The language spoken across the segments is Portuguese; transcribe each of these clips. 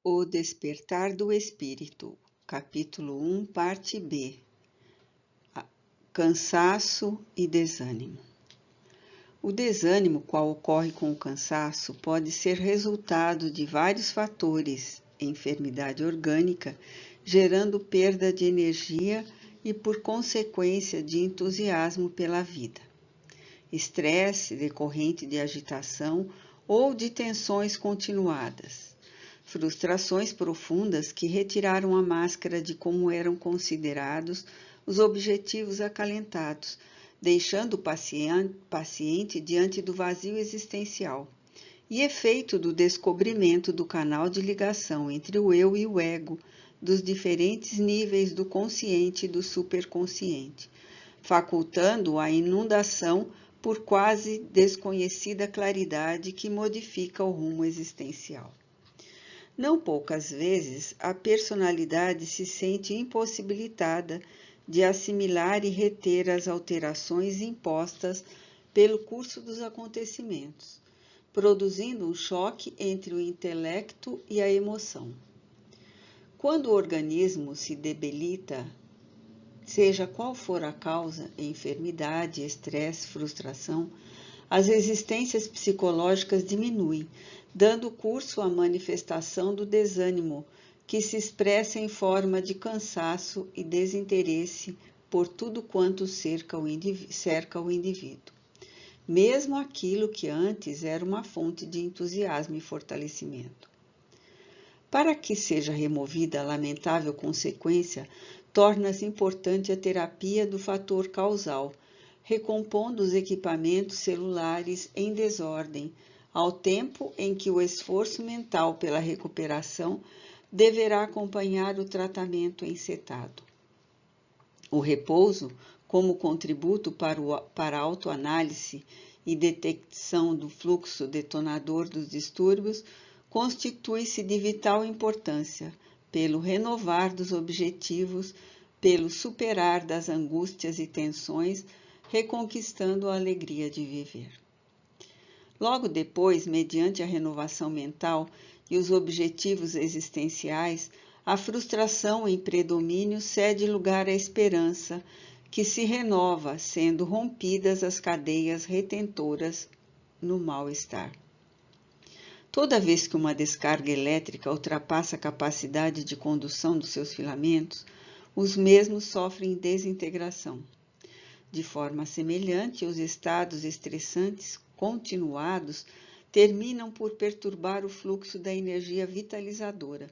O Despertar do Espírito, capítulo 1, parte B. Cansaço e desânimo. O desânimo, qual ocorre com o cansaço, pode ser resultado de vários fatores, enfermidade orgânica, gerando perda de energia e, por consequência, de entusiasmo pela vida. Estresse decorrente de agitação ou de tensões continuadas. Frustrações profundas que retiraram a máscara de como eram considerados os objetivos acalentados, deixando o paciente diante do vazio existencial, e efeito do descobrimento do canal de ligação entre o eu e o ego, dos diferentes níveis do consciente e do superconsciente, facultando a inundação por quase desconhecida claridade que modifica o rumo existencial. Não poucas vezes, a personalidade se sente impossibilitada de assimilar e reter as alterações impostas pelo curso dos acontecimentos, produzindo um choque entre o intelecto e a emoção. Quando o organismo se debilita, seja qual for a causa, enfermidade, estresse, frustração, as resistências psicológicas diminuem, dando curso à manifestação do desânimo, que se expressa em forma de cansaço e desinteresse por tudo quanto cerca o indivíduo, mesmo aquilo que antes era uma fonte de entusiasmo e fortalecimento. Para que seja removida a lamentável consequência, torna-se importante a terapia do fator causal, recompondo os equipamentos celulares em desordem, ao tempo em que o esforço mental pela recuperação deverá acompanhar o tratamento encetado. O repouso, como contributo para a autoanálise e detecção do fluxo detonador dos distúrbios, constitui-se de vital importância, pelo renovar dos objetivos, pelo superar das angústias e tensões, reconquistando a alegria de viver. Logo depois, mediante a renovação mental e os objetivos existenciais, a frustração em predomínio cede lugar à esperança, que se renova, sendo rompidas as cadeias retentoras no mal-estar. Toda vez que uma descarga elétrica ultrapassa a capacidade de condução dos seus filamentos, os mesmos sofrem desintegração. De forma semelhante, os estados estressantes continuados terminam por perturbar o fluxo da energia vitalizadora,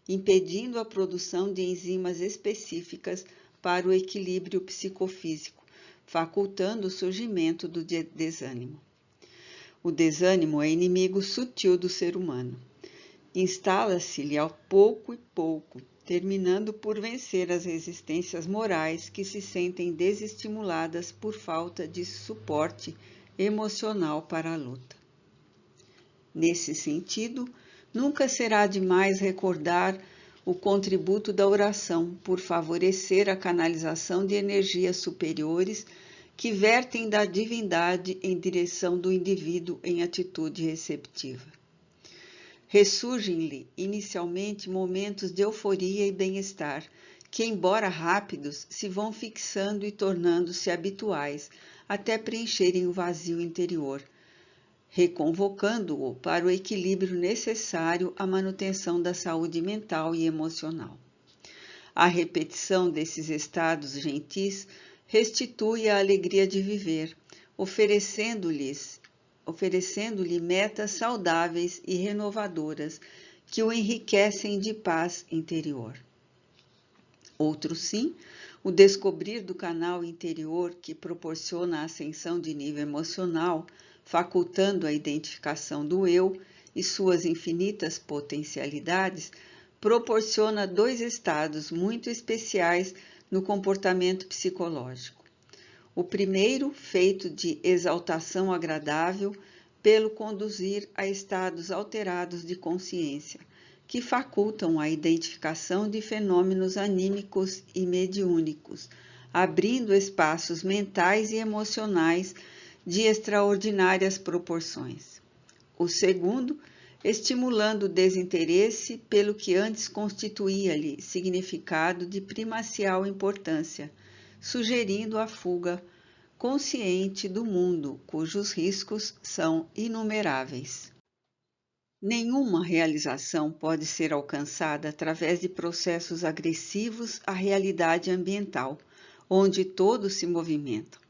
impedindo a produção de enzimas específicas para o equilíbrio psicofísico, facultando o surgimento do desânimo. O desânimo é inimigo sutil do ser humano. Instala-se-lhe ao pouco e pouco, terminando por vencer as resistências morais que se sentem desestimuladas por falta de suporte emocional para a luta. Nesse sentido, nunca será demais recordar o contributo da oração por favorecer a canalização de energias superiores que vertem da divindade em direção do indivíduo em atitude receptiva. Ressurgem-lhe inicialmente momentos de euforia e bem-estar, que, embora rápidos, se vão fixando e tornando-se habituais, até preencherem o vazio interior, reconvocando-o para o equilíbrio necessário à manutenção da saúde mental e emocional. A repetição desses estados gentis restitui a alegria de viver, oferecendo-lhe metas saudáveis e renovadoras que o enriquecem de paz interior. Outro sim, o descobrir do canal interior que proporciona a ascensão de nível emocional, facultando a identificação do eu e suas infinitas potencialidades, proporciona dois estados muito especiais no comportamento psicológico. O primeiro, feito de exaltação agradável, pelo conduzir a estados alterados de consciência, que facultam a identificação de fenômenos anímicos e mediúnicos, abrindo espaços mentais e emocionais de extraordinárias proporções. O segundo estimulando o desinteresse pelo que antes constituía-lhe significado de primacial importância, sugerindo a fuga consciente do mundo, cujos riscos são inumeráveis. Nenhuma realização pode ser alcançada através de processos agressivos à realidade ambiental, onde todos se movimentam.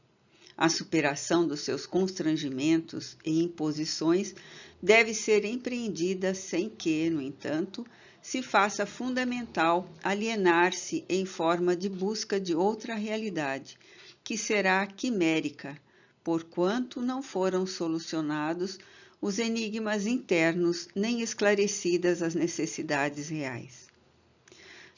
A superação dos seus constrangimentos e imposições deve ser empreendida sem que, no entanto, se faça fundamental alienar-se em forma de busca de outra realidade, que será quimérica, porquanto não foram solucionados os enigmas internos nem esclarecidas as necessidades reais.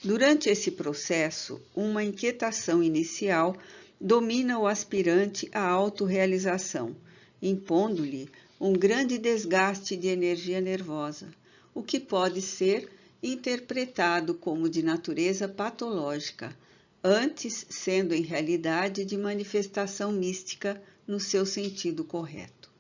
Durante esse processo, uma inquietação inicial domina o aspirante à autorrealização, impondo-lhe um grande desgaste de energia nervosa, o que pode ser interpretado como de natureza patológica, antes sendo em realidade de manifestação mística no seu sentido correto.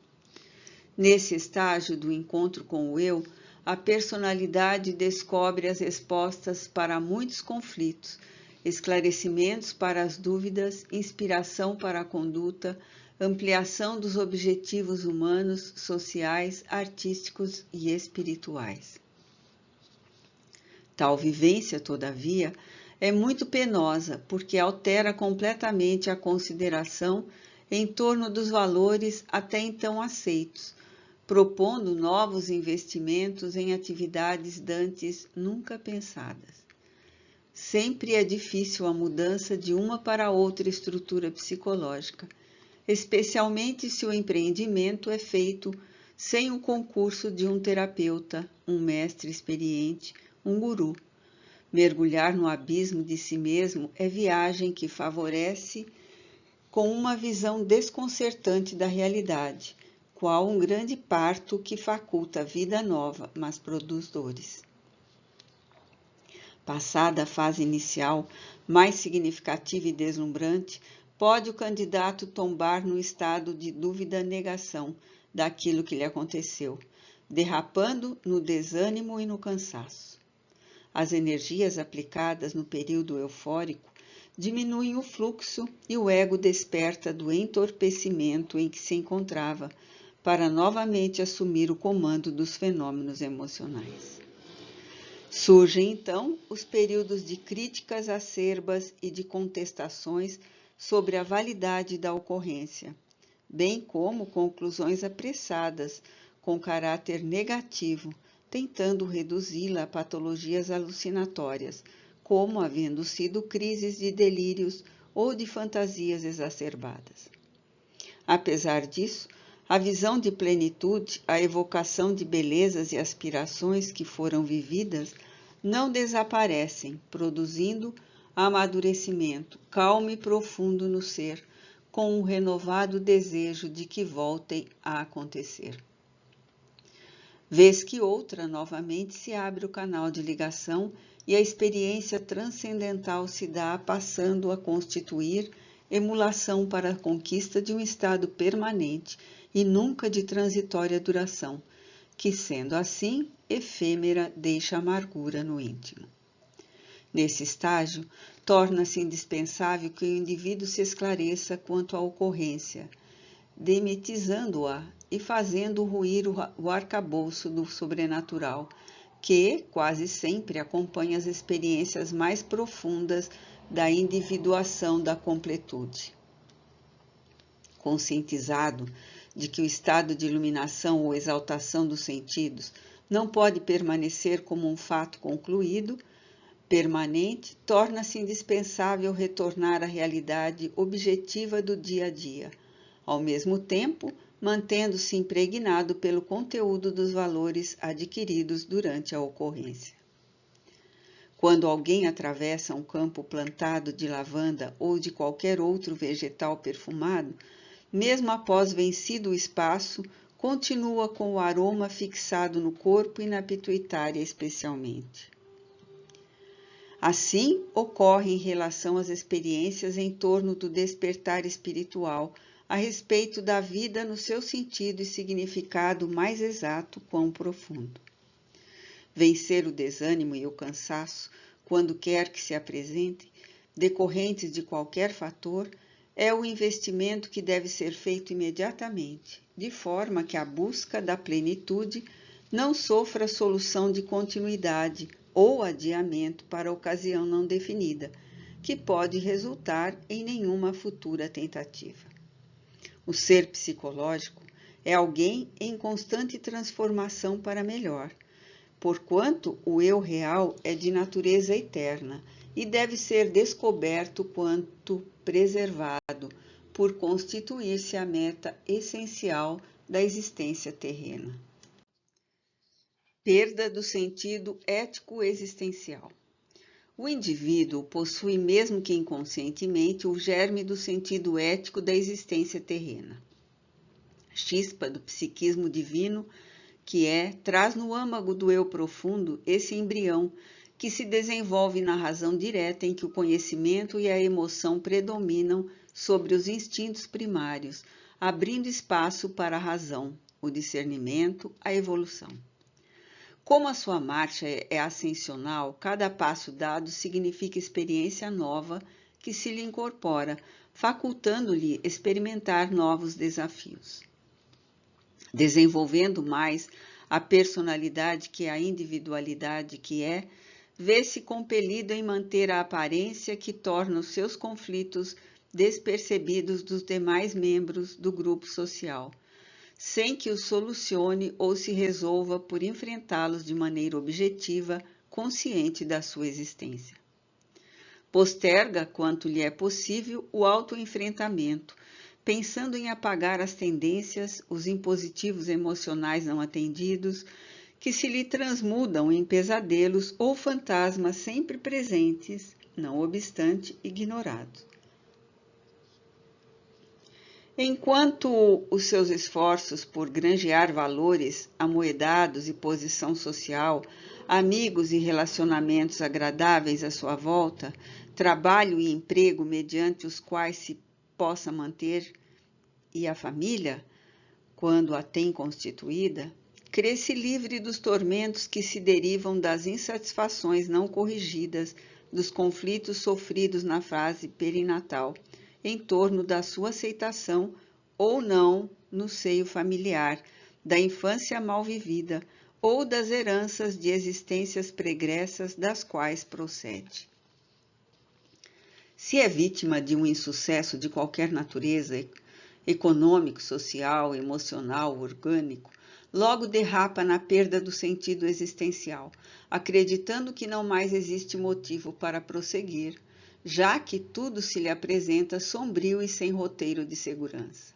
Nesse estágio do encontro com o eu, a personalidade descobre as respostas para muitos conflitos, esclarecimentos para as dúvidas, inspiração para a conduta, ampliação dos objetivos humanos, sociais, artísticos e espirituais. Tal vivência, todavia, é muito penosa, porque altera completamente a consideração em torno dos valores até então aceitos, propondo novos investimentos em atividades dantes nunca pensadas. Sempre é difícil a mudança de uma para outra estrutura psicológica, especialmente se o empreendimento é feito sem o concurso de um terapeuta, um mestre experiente, um guru. Mergulhar no abismo de si mesmo é viagem que favorece com uma visão desconcertante da realidade, qual um grande parto que faculta vida nova, mas produz dores. Passada a fase inicial, mais significativa e deslumbrante, pode o candidato tombar num estado de dúvida-negação daquilo que lhe aconteceu, derrapando no desânimo e no cansaço. As energias aplicadas no período eufórico diminuem o fluxo e o ego desperta do entorpecimento em que se encontrava, para novamente assumir o comando dos fenômenos emocionais. Surgem, então, os períodos de críticas acerbas e de contestações sobre a validade da ocorrência, bem como conclusões apressadas, com caráter negativo, tentando reduzi-la a patologias alucinatórias, como havendo sido crises de delírios ou de fantasias exacerbadas. Apesar disso, a visão de plenitude, a evocação de belezas e aspirações que foram vividas não desaparecem, produzindo amadurecimento calmo e profundo no ser, com um renovado desejo de que voltem a acontecer. Vez que outra, novamente se abre o canal de ligação e a experiência transcendental se dá, passando a constituir emulação para a conquista de um estado permanente e nunca de transitória duração, que, sendo assim, efêmera, deixa amargura no íntimo. Nesse estágio, torna-se indispensável que o indivíduo se esclareça quanto à ocorrência, demitizando-a e fazendo ruir o arcabouço do sobrenatural, que quase sempre acompanha as experiências mais profundas da individuação da completude. Conscientizado de que o estado de iluminação ou exaltação dos sentidos não pode permanecer como um fato concluído, permanente, torna-se indispensável retornar à realidade objetiva do dia a dia, ao mesmo tempo mantendo-se impregnado pelo conteúdo dos valores adquiridos durante a ocorrência. Quando alguém atravessa um campo plantado de lavanda ou de qualquer outro vegetal perfumado, mesmo após vencido o espaço, continua com o aroma fixado no corpo e na pituitária especialmente. Assim, ocorre em relação às experiências em torno do despertar espiritual a respeito da vida no seu sentido e significado mais exato quão profundo. Vencer o desânimo e o cansaço, quando quer que se apresentem, decorrentes de qualquer fator, é o investimento que deve ser feito imediatamente, de forma que a busca da plenitude não sofra solução de continuidade ou adiamento para ocasião não definida, que pode resultar em nenhuma futura tentativa. O ser psicológico é alguém em constante transformação para melhor, porquanto o eu real é de natureza eterna e deve ser descoberto quanto preservado, por constituir-se a meta essencial da existência terrena. Perda do sentido ético existencial. O indivíduo possui, mesmo que inconscientemente, o germe do sentido ético da existência terrena. Chispa do psiquismo divino, que traz no âmago do eu profundo esse embrião que se desenvolve na razão direta em que o conhecimento e a emoção predominam sobre os instintos primários, abrindo espaço para a razão, o discernimento, a evolução. Como a sua marcha é ascensional, cada passo dado significa experiência nova que se lhe incorpora, facultando-lhe experimentar novos desafios. Desenvolvendo mais a personalidade que a individualidade que vê-se compelido em manter a aparência que torna os seus conflitos despercebidos dos demais membros do grupo social, sem que os solucione ou se resolva por enfrentá-los de maneira objetiva, consciente da sua existência. Posterga, quanto lhe é possível, o autoenfrentamento, pensando em apagar as tendências, os impositivos emocionais não atendidos, que se lhe transmudam em pesadelos ou fantasmas sempre presentes, não obstante ignorados. Enquanto os seus esforços por granjear valores amoedados e posição social, amigos e relacionamentos agradáveis à sua volta, trabalho e emprego mediante os quais se possa manter e a família, quando a tem constituída, crê-se livre dos tormentos que se derivam das insatisfações não corrigidas, dos conflitos sofridos na fase perinatal, em torno da sua aceitação ou não no seio familiar, da infância mal vivida ou das heranças de existências pregressas das quais procede. Se é vítima de um insucesso de qualquer natureza, econômico, social, emocional, orgânico, logo derrapa na perda do sentido existencial, acreditando que não mais existe motivo para prosseguir, já que tudo se lhe apresenta sombrio e sem roteiro de segurança.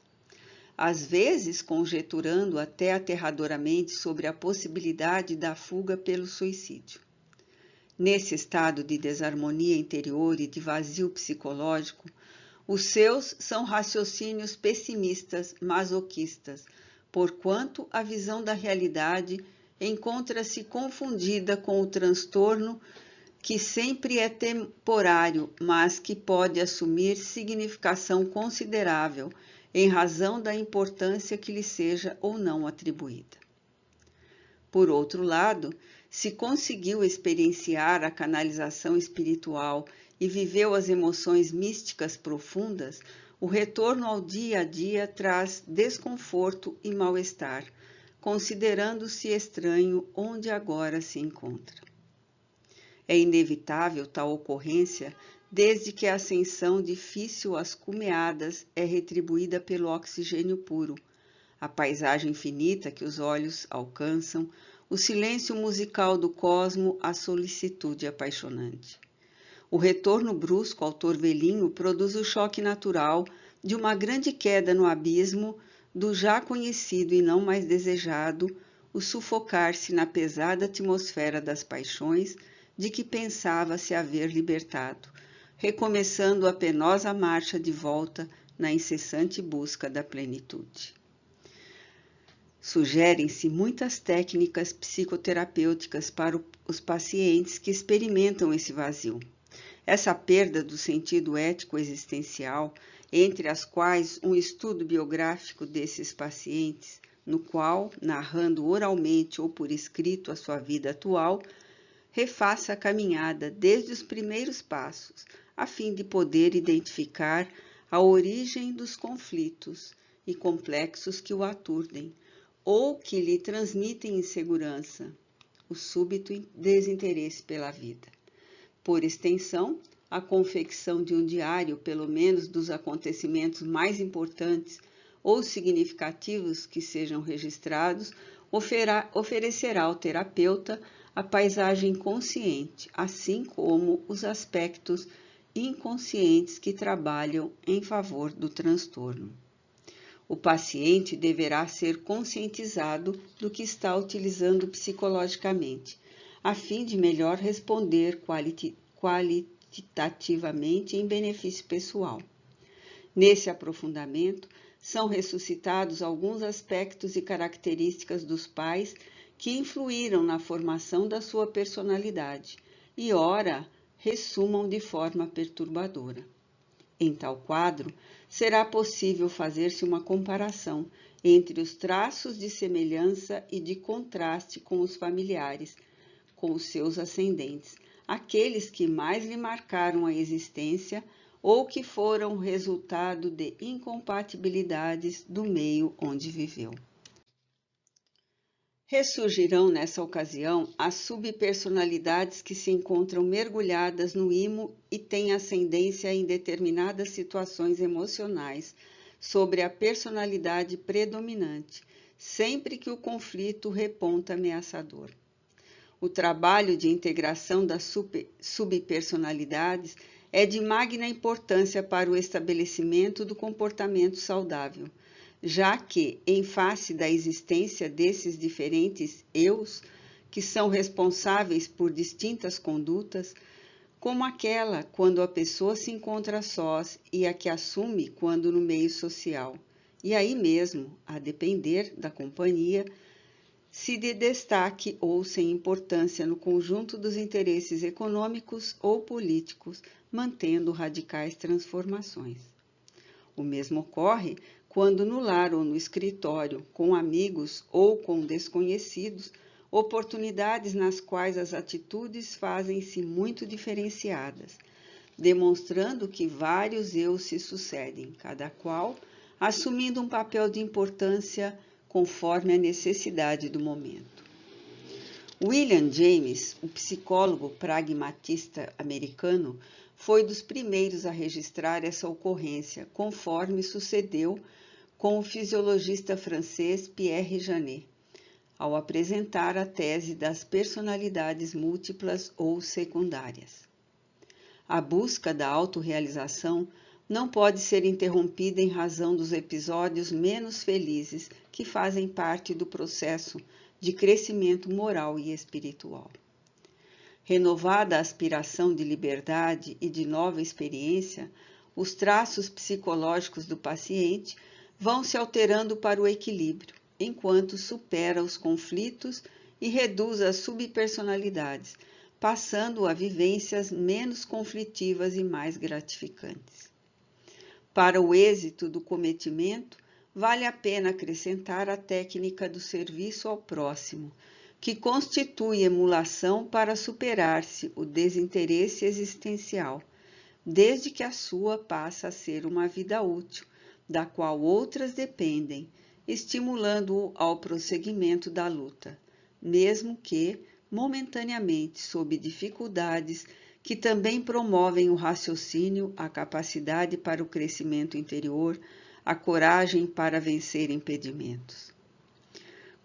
Às vezes conjecturando até aterradoramente sobre a possibilidade da fuga pelo suicídio. Nesse estado de desarmonia interior e de vazio psicológico, os seus são raciocínios pessimistas, masoquistas, porquanto a visão da realidade encontra-se confundida com o transtorno que sempre é temporário, mas que pode assumir significação considerável em razão da importância que lhe seja ou não atribuída. Por outro lado, se conseguiu experienciar a canalização espiritual e viveu as emoções místicas profundas, o retorno ao dia a dia traz desconforto e mal-estar, considerando-se estranho onde agora se encontra. É inevitável tal ocorrência, desde que a ascensão difícil às cumeadas é retribuída pelo oxigênio puro, a paisagem infinita que os olhos alcançam, o silêncio musical do cosmo, a solicitude apaixonante. O retorno brusco ao torvelinho produz o choque natural de uma grande queda no abismo do já conhecido e não mais desejado, o sufocar-se na pesada atmosfera das paixões de que pensava se haver libertado, recomeçando a penosa marcha de volta na incessante busca da plenitude. Sugerem-se muitas técnicas psicoterapêuticas para os pacientes que experimentam esse vazio. Essa perda do sentido ético existencial entre as quais um estudo biográfico desses pacientes, no qual, narrando oralmente ou por escrito a sua vida atual, refaça a caminhada desde os primeiros passos, a fim de poder identificar a origem dos conflitos e complexos que o aturdem, ou que lhe transmitem insegurança, o súbito desinteresse pela vida. Por extensão, a confecção de um diário, pelo menos dos acontecimentos mais importantes ou significativos que sejam registrados, oferecerá ao terapeuta a paisagem consciente, assim como os aspectos inconscientes que trabalham em favor do transtorno. O paciente deverá ser conscientizado do que está utilizando psicologicamente, a fim de melhor responder qualitativamente em benefício pessoal. Nesse aprofundamento, são ressuscitados alguns aspectos e características dos pais que influíram na formação da sua personalidade e, ora, ressumam de forma perturbadora. Em tal quadro, será possível fazer-se uma comparação entre os traços de semelhança e de contraste com os familiares, com os seus ascendentes, aqueles que mais lhe marcaram a existência ou que foram resultado de incompatibilidades do meio onde viveu. Ressurgirão nessa ocasião as subpersonalidades que se encontram mergulhadas no imo e têm ascendência em determinadas situações emocionais sobre a personalidade predominante, sempre que o conflito reponta ameaçador. O trabalho de integração das subpersonalidades é de magna importância para o estabelecimento do comportamento saudável, já que, em face da existência desses diferentes eus, que são responsáveis por distintas condutas, como aquela quando a pessoa se encontra sós e a que assume quando no meio social, e aí mesmo, a depender da companhia, se de destaque ou sem importância no conjunto dos interesses econômicos ou políticos, mantendo radicais transformações. O mesmo ocorre quando no lar ou no escritório, com amigos ou com desconhecidos, oportunidades nas quais as atitudes fazem-se muito diferenciadas, demonstrando que vários eus se sucedem, cada qual assumindo um papel de importância conforme a necessidade do momento. William James, o psicólogo pragmatista americano, foi dos primeiros a registrar essa ocorrência, conforme sucedeu com o fisiologista francês Pierre Janet, ao apresentar a tese das personalidades múltiplas ou secundárias. A busca da autorrealização não pode ser interrompida em razão dos episódios menos felizes que fazem parte do processo de crescimento moral e espiritual. Renovada a aspiração de liberdade e de nova experiência, os traços psicológicos do paciente vão se alterando para o equilíbrio, enquanto supera os conflitos e reduz as subpersonalidades, passando a vivências menos conflitivas e mais gratificantes. Para o êxito do cometimento, vale a pena acrescentar a técnica do serviço ao próximo, que constitui emulação para superar-se o desinteresse existencial, desde que a sua passa a ser uma vida útil, da qual outras dependem, estimulando-o ao prosseguimento da luta, mesmo que, momentaneamente, sob dificuldades que também promovem o raciocínio, a capacidade para o crescimento interior, a coragem para vencer impedimentos.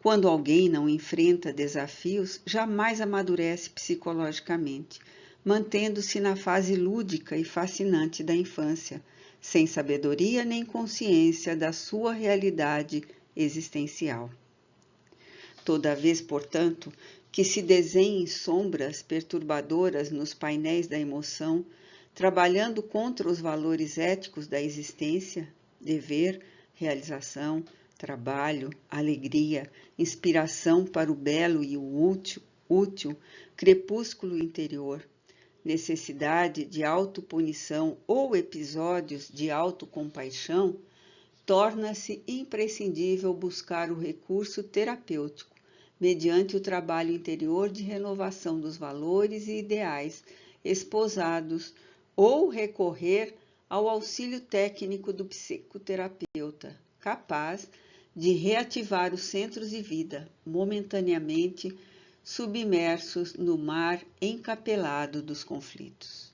Quando alguém não enfrenta desafios, jamais amadurece psicologicamente, mantendo-se na fase lúdica e fascinante da infância, sem sabedoria nem consciência da sua realidade existencial. Toda vez, portanto, que se desenhem sombras perturbadoras nos painéis da emoção, trabalhando contra os valores éticos da existência, dever, realização, trabalho, alegria, inspiração para o belo e o útil, crepúsculo interior, necessidade de autopunição ou episódios de autocompaixão, torna-se imprescindível buscar o recurso terapêutico, mediante o trabalho interior de renovação dos valores e ideais esposados, ou recorrer ao auxílio técnico do psicoterapeuta, capaz de reativar os centros de vida, momentaneamente submersos no mar encapelado dos conflitos.